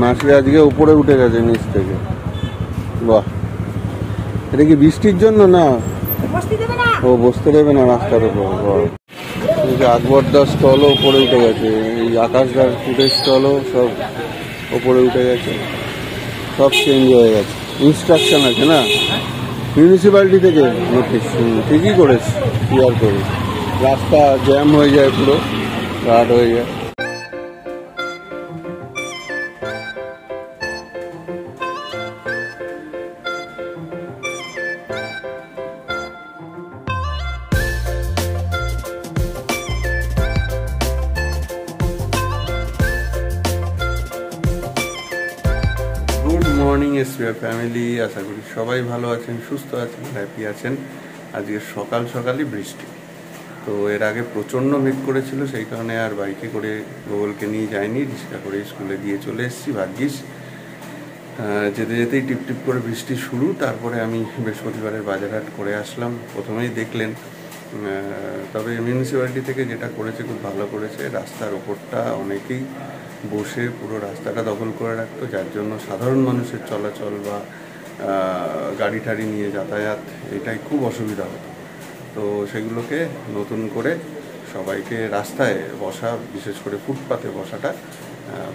মাসি আজকে উপরে উঠে গেছে নিচ থেকে। বাহ, এটা কি বৃষ্টির জন্য? না, ও বসতে দেবে না রাস্তার উপর। আকবরদার স্টলও উপরে উঠে গেছে, এই আকাশদার ফুডের স্টলও সব উপরে উঠে গেছে, সব চেঞ্জ হয়ে গেছে। ইনস্ট্রাকশন আছে না মিউনিসিপ্যালিটি থেকে, নোটিশ। ঠিকই করেছে, ক্লিয়ার করে। রাস্তা জ্যাম হয়ে যায়, পুরো রাত হয়ে যায়। গুড মর্নিং এসপিআর ফ্যামিলি, আশা করি সবাই ভালো আছেন, সুস্থ আছেন, হ্যাপি আছেন। আজকে সকাল সকালই বৃষ্টি। তো এর আগে প্রচণ্ড মেঘ করেছিল, সেই কারণে আর বাইকে করে গোগলকে নিয়ে যাইনি, রিক্সা করে স্কুলে দিয়ে চলে এসেছি। ভাগ্যিস যেতে যেতেই টিপ টিপ করে বৃষ্টি শুরু। তারপরে আমি বৃহস্পতিবারের বাজারহাট করে আসলাম। প্রথমেই দেখলেন, তবে মিউনিসিপ্যালিটি থেকে যেটা করেছে খুব ভালো করেছে। রাস্তার ওপরটা অনেকেই বসে পুরো রাস্তাটা দখল করে রাখতো, যার জন্য সাধারণ মানুষের চলাচল বা গাড়ি টাড়ি নিয়ে যাতায়াত এটাই খুব অসুবিধা হতো। তো সেগুলোকে নতুন করে সবাইকে রাস্তায় বসা, বিশেষ করে ফুটপাতে বসাটা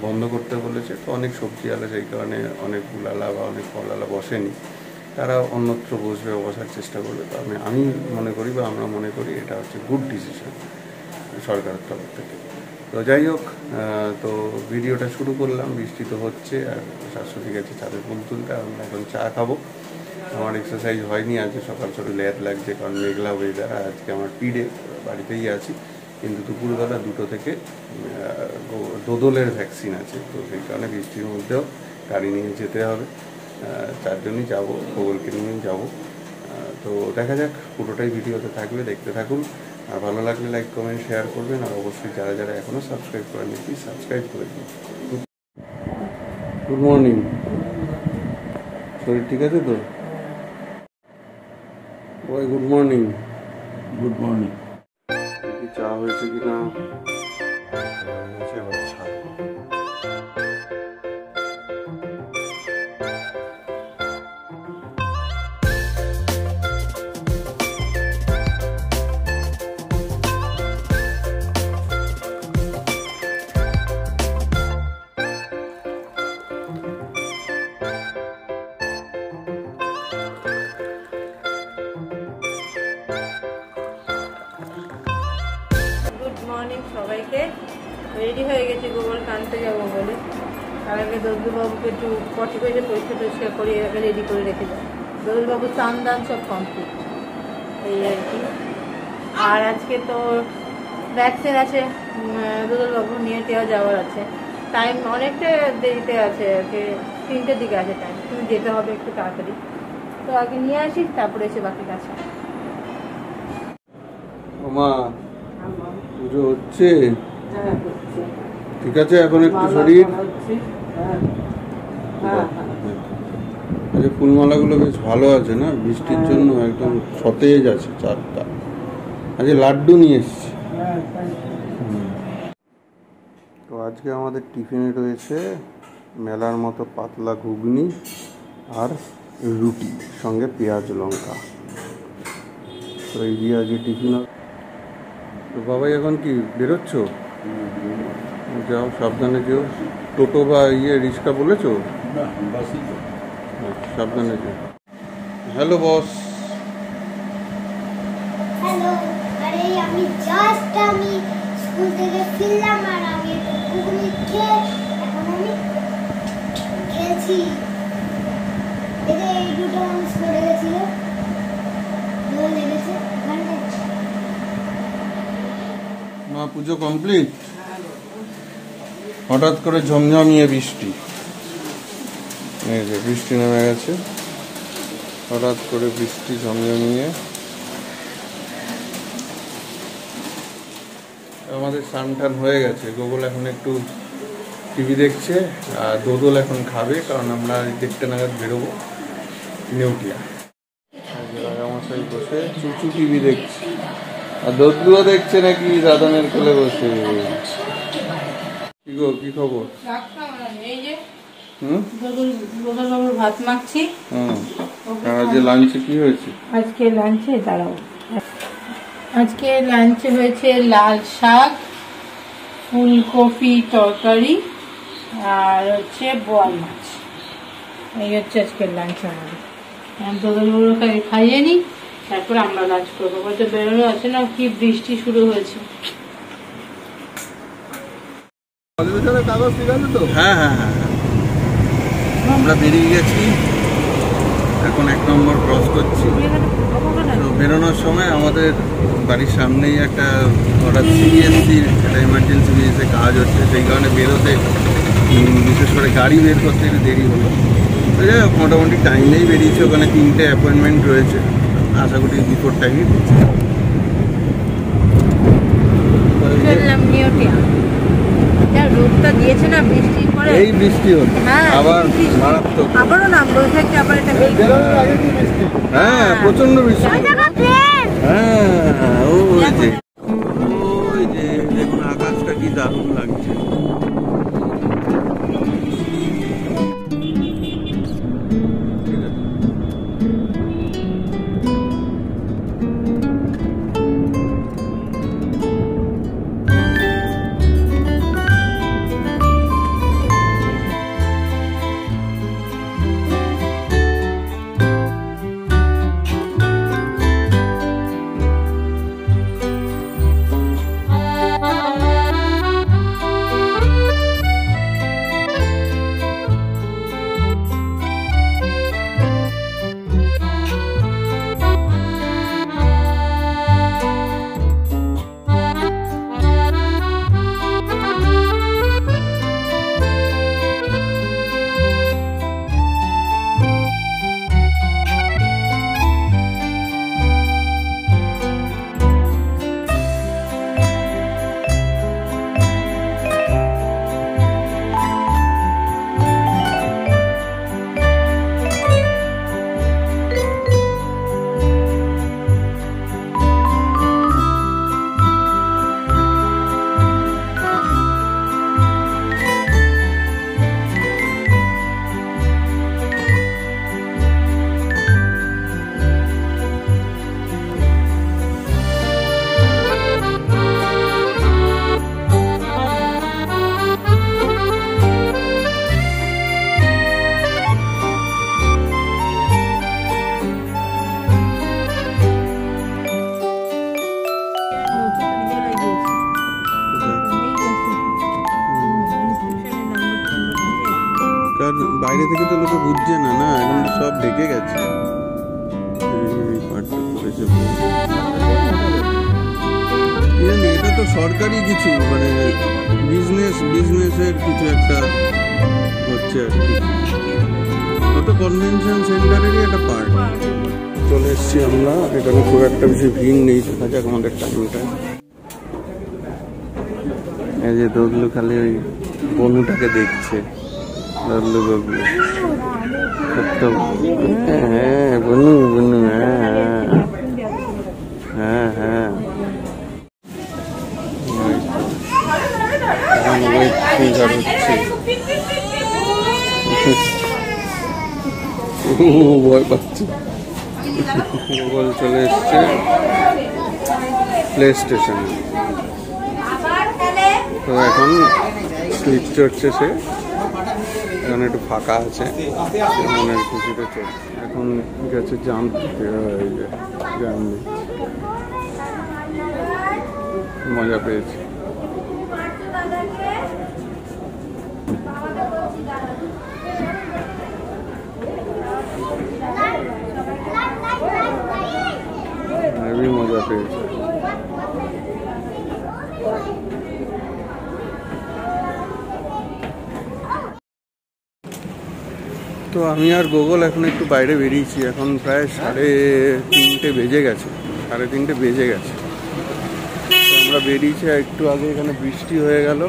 বন্ধ করতে বলেছে। তো অনেক সবজিওয়ালা সেই কারণে, অনেক ফুলালা বা অনেক ফলালা বসেনি, তারা অন্যত্র বসবে, বসার চেষ্টা করবে। তো আমি মনে করি বা আমরা মনে করি এটা হচ্ছে গুড ডিসিশন সরকারের তরফ থেকে। তো যাই হোক, তো ভিডিওটা শুরু করলাম। বৃষ্টি তো হচ্ছে, আর শাশুড়ি গেছে ছাদে ফুল তুলতে। আমরা এখন চা খাবো। আমার এক্সারসাইজ হয়নি আজকে, সকাল সকাল লেট লাগছে, কারণ মেঘলা ওয়েদার। আজকে আমার পিডে, বাড়িতেই আছি, কিন্তু দুপুরবেলা 2টো থেকে দোদলের ভ্যাকসিন আছে। তো সেই কারণে বৃষ্টির মধ্যেও গাড়ি নিয়ে যেতে হবে, তার জন্যই যাবো, গোগলকে নিয়েই যাবো। তো দেখা যাক, পুরোটাই ভিডিওতে থাকবে, দেখতে থাকুন। আর ভালো লাগলে লাইক কমেন্ট শেয়ার করবেন। আর অবশ্যই যারা যারা এখনও সাবস্ক্রাইব করেননি, প্লিজ সাবস্ক্রাইব করে দিন। Good morning. শরীর ঠিক আছে তো? ওই গুড মর্নিং। Good morning. কি চা হয়েছে কিনা? মর্নিং সবাইকে। রেডি হয়ে গেছি গোবর কানতে যাবো বলে। তার আগে দদুবাবুকে একটু পটি করে পরিষ্কার টরিষ্কার করে এভাবে রেডি করে রেখে যায়। দদুবাবু স্নান দান সব কমপ্লিট, এই আর কি। আর আজকে তো ভ্যাকসিন আছে, দদুবাবু নিয়ে যাওয়ার আছে। টাইম অনেকটা দেরিতে আছে, 3টের দিকে আছে টাইম, কিন্তু যেতে হবে একটু তাড়াতাড়ি। তো আগে নিয়ে আসি, তারপরে এসে বাকি কাজ। মা পুজো হচ্ছে, ঠিক আছে? এখন একটু শরীর, ফুলমালাগুলো বেশ ভালো আছে না, বৃষ্টির জন্য একদম সতেজ আছে চারটা। আজকে লাড্ডু নিয়ে এসছি। তো আজকে আমাদের টিফিনে রয়েছে মেলার মতো পাতলা ঘুগনি আর রুটি, সঙ্গে পেঁয়াজ লঙ্কা। তো এই দিয়ে আজকে টিফিন। তো বাবাই এখন কি বেরোচ্ছ? যাও, সাবধানে যেও। টোটো বা রিক্সা বলেছো? সাবধানে যেও। Hello boss. হ্যালো। আরে আমি স্কুল থেকে ফিরলাম, আর আমি ঘুগনি খেয়ে এখন আমি খেয়েছি। এই দুটো মানুষ পড়ে গেছিল, জল লেগেছে। মা পুজো কমপ্লিট। হঠাৎ করে ঝমঝমিয়ে বৃষ্টি, এই যে বৃষ্টি নেমে গেছে, হঠাৎ করে বৃষ্টি ঝমঝমিয়ে। আমাদের স্নান টান হয়ে গেছে। গোগল এখন একটু টিভি দেখছে, আর দোদল এখন খাবে, কারণ আমরা 1:30 নাগাদ বেরোবো নেউটিয়া। রাজামশাই বসে চুচু টিভি দেখছে, আর দোদলুও দেখছে নাকি দাদানের কোলে বসে। কি গো, কি খবর? হুম গোপাল বাবুর ভাত মাখছি। হুম আর আজকে লাঞ্চে কি হয়েছে? আজকে লাঞ্চে দাঁড়াও, আজকে লাঞ্চে হয়েছে লাল শাক, ফুলকপি তরকারি আর হচ্ছে বোয়াল মাছ। এই হচ্ছে আজকের লাঞ্চ আমাদের। দোদলগুলো খাইয়ে নিই, তারপর আমরা লাঞ্চ করবো। হয়তো বেরোনো আছে না, কি বৃষ্টি শুরু হয়েছে। হ্যাঁ হ্যাঁ হ্যাঁ আমরা বেরিয়ে গেছি, এখন 1 নম্বর ক্রস করছি। তো বেরোনোর সময় আমাদের বাড়ির সামনেই একটা হঠাৎ সিবিএসসির একটা এমার্জেন্সি বেসে কাজ হচ্ছে, সেই কারণে বেরোতে বিশেষ করে গাড়ি বের করতে একটু দেরি হলো। তো যাই হোক, মোটামুটি টাইমেই বেরিয়েছি। ওখানে 3টে অ্যাপয়েন্টমেন্ট রয়েছে, আশা করি বিফোর টাইমই পৌঁছে যাবো। রোদটা দিয়েছে না বৃষ্টির পরে, এই বৃষ্টি হচ্ছে আবার মারাত্মক, আবারও নামলো থেকে আবার এটা হ্যাঁ প্রচন্ড বৃষ্টি। হ্যাঁ ওই যে দেখুন আকাশটা কি দারুণ লাগছে। কারণ বাইরে থেকে তো লোকে বুঝছে না, না এখন সব ঢেকে গেছে। এটা তো সরকারি কিছু, মানে বিজনেসের কিছু একটা হচ্ছে আর কি। ওটা কনভেনশন সেন্টারেরই একটা পার্ট। চলে এসছি আমরা, এখানে খুব একটা বেশি ভিড় নেই, দেখা যাক আমাদের টাইমটা। এই যে দোদলু খালি ওই বনুটাকে দেখছে, দোদলু বাবলু হ্যাঁ বনু বনু হ্যাঁ হ্যাঁ ভয় পাচ্ছে। গোগল চলে এসছে প্লে স্টেশনে। তো এখন স্লিপ চড়ছে সে, এখানে একটু ফাঁকা আছে, মনের খুশিতে চলছে। এখন গেছে জাম্প, মজা পেয়েছে। হেবি মজা পেয়েছে। তো আমি আর গোগল এখন একটু বাইরে বেরিয়েছি, এখন প্রায় 3:30 বেজে গেছে, 3:30 বেজে গেছে। তো আমরা বেরিয়েছি, একটু আগে এখানে বৃষ্টি হয়ে গেল,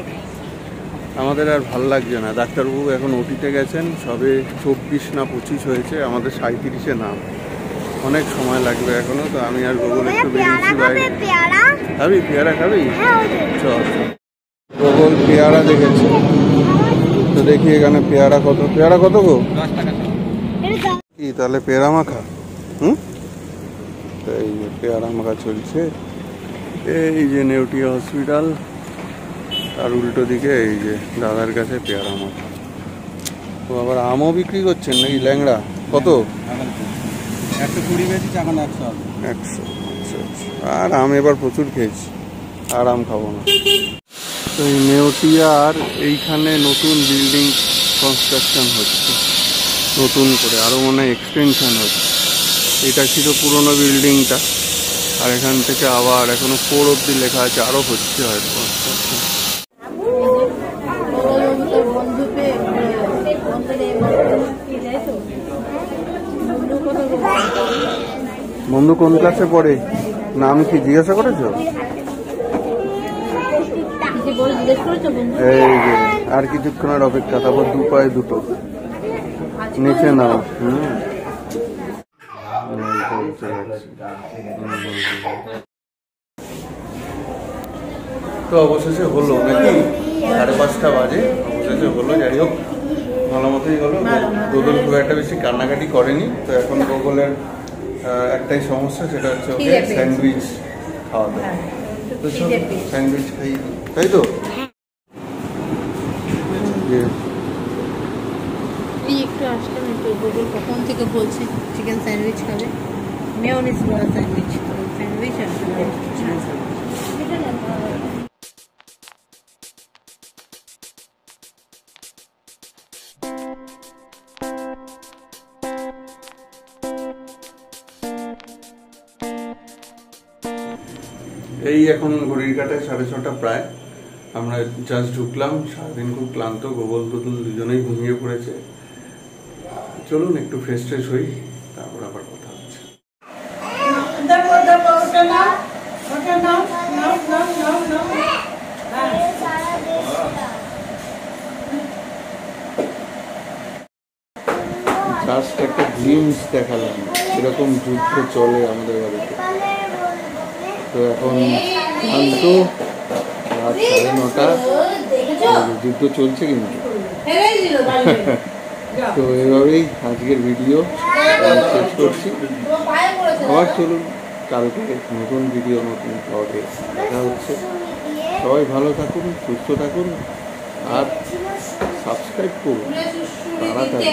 আমাদের আর ভাল লাগছে না। ডাক্তারবাবু এখন ওটিতে গেছেন, সবে 24 না 25 হয়েছে, আমাদের 37-এ নাম, অনেক সময় লাগবে এখনো। তো আমি আর গোগল একটু বেরিয়েছি বাইরে। খাবি পেয়ারা? খাবি? চল। গোগল পেয়ারা দেখেছে, তো দেখি এখানে পেয়ারা কত গো? 10 টাকা। কি তাহলে পেয়ারা মাখা? হুম, তো এই যে পেয়ারা মাখা চলছে। এই যে নেউটিয়া হসপিটাল, আর উল্টো দিকে এই যে দাদার কাছে পেয়ারা মাখা। তো আবার আমও বিক্রি করছেন নাকি ল্যাংড়া? কত? 120 বেশি এখন 100 হবে। 100। আচ্ছা আচ্ছা। আর আম এবার প্রচুর খেয়েছি, আর আম খাবো না। তো এই নেউটিয়ার এইখানে নতুন বিল্ডিং কনস্ট্রাকশন হচ্ছে, নতুন করে আরও মনে হয় এক্সটেনশন হচ্ছে। এটা ছিল পুরোনো বিল্ডিংটা, আর এখান থেকে আবার এখনো 4 অব্দি লেখা আছে, আরও হচ্ছে হয়তো কনস্ট্রাকশন। তোর বন্ধু পেয়ে বন্ধু নেই, তাই তো? বন্ধু কোথাও বন্ধু কোন ক্লাসে পড়ে, নাম কি জিজ্ঞাসা করেছো? কিছু বলে জিজ্ঞেস করেছো বন্ধু? এই যে আর কিছুক্ষণের অপেক্ষা, তারপর 2 পায়ে 2টো নিচে নাও। তো অবশেষে হলো নাকি, 5:30 বাজে, অবশেষে হলো। যাই হোক, ভালো মতোই হলো। গোগল খুব একটা বেশি কান্নাকাটি করেনি। তো এখন গোগলের একটাই সমস্যা, সেটা হচ্ছে ওকে স্যান্ডউইচ খাওয়াতে। তো চলো স্যান্ডউইচ খাই, তাই তো? এই একটু আসলাম, একটু গুগল কখন থেকে বলছে চিকেন স্যান্ডউইচ খাবে, মেয়োনিজ বড় স্যান্ডউইচ, স্যান্ডউইচ আর এই এখন ঘড়ির কাটায় 6:30 প্রায়। আমরা জাস্ট ঢুকলাম, সারাদিন খুব ক্লান্ত, গোগল দুদুল দুজনেই ঘুমিয়ে পড়েছে। চলুন একটু ফ্রেশ ট্রেশ হই, তারপর আবার কথা হচ্ছে। জাস্ট একটা গ্লিমস দেখালাম এরকম যুদ্ধ চলে আমাদের বাড়িতে। তো এখন ক্লান্ত, রাত 9:30, যুদ্ধ চলছে কিন্তু। তো এভাবেই আজকের ভিডিও শেষ করছি। আবার চলুন কালকে নতুন ভিডিও, নতুন ব্লগে দেখা হচ্ছে। সবাই ভালো থাকুন, সুস্থ থাকুন, আর সাবস্ক্রাইব করুন তাড়াতাড়ি।